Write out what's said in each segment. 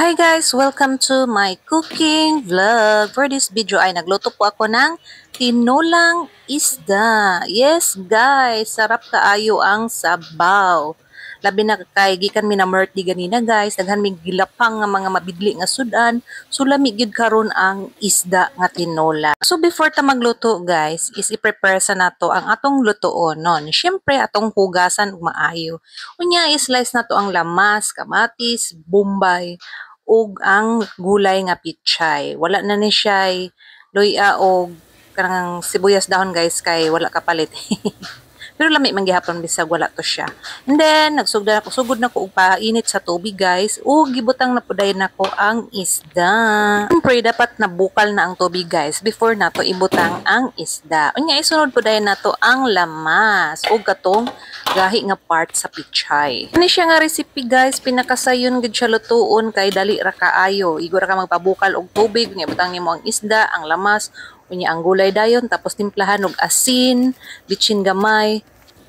Hi guys! Welcome to my cooking vlog. For this video ay nagluto po ako ng tinolang isda. Yes guys! Sarap kaayo ang sabaw. Labi na kay gikan mi na birthday ganina guys. Daghan mi gilapang nga mga mabidli nga sudan. So lami gyud karon ang isda nga tinola. So before ta magluto guys, is i-prepare sa nato ang atong lutoon non. Syempre atong hugasan ug maayo. Unya i-slice nato ang lamas, kamatis, bombay ug ang gulay nga pichay. Wala na ni siya luya og kanang sibuyas dahon guys kay wala kapalit. Pero lami man gihapon bisag wala to siya. And then sugod na ko og painit sa tubig guys ug gibutang na puday nako ang isda. Siyempre dapat nabukal na ang tubig guys before nato ibutang ang isda. Unya isunod puday nato ang lamas ug katong gahi nga part sa pichay. Ini siya nga recipe guys, pinakasayon gid siya lutuon kay dali ra kaayo. Igo ra ka magpabukal og tubig, unya butang nimo ang isda, ang lamas, unya ang gulay dayon tapos timplahan og asin, bitsin gamay.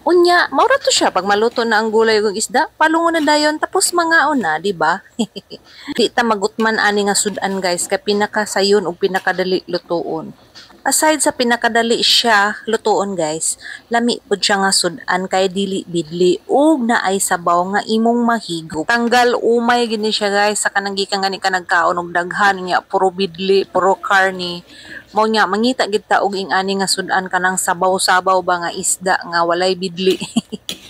Unya, maura to siya pag maluto na ang gulay ug isda, palungon na dayon tapos mangaon na, di ba? Di ta magutman ani nga sudan guys, kay pinakasayon ug pinakadali lutuon. Aside sa pinakadali siya lutuon guys, lami pud siya nga sudan kay dili bidli ug naay sabaw nga imong mahigop. Tanggal umay gini siya guys sa kanang gikan gani ka nagkaon og daghan niya puro bidli, puro karni. Mao nya mangita gid ta og ing-ani nga sudan kanang sabaw-sabaw ba nga isda nga walay bidli.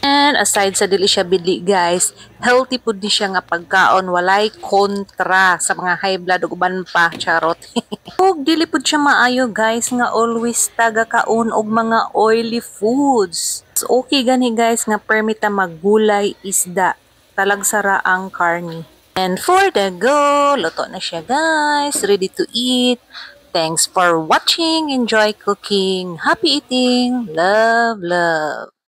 And aside sa dili siya bidli guys, healthy pud ni siya nga pagkaon, walay kontra sa mga high blood ug uban pa charot. Ug dili pud siya maayo guys nga always taga kaon og mga oily foods. So, okay gani guys nga permita maggulay isda. Talagsara ang karni. And for the go, luto na siya guys, ready to eat. Thanks for watching. Enjoy cooking. Happy eating. Love, love.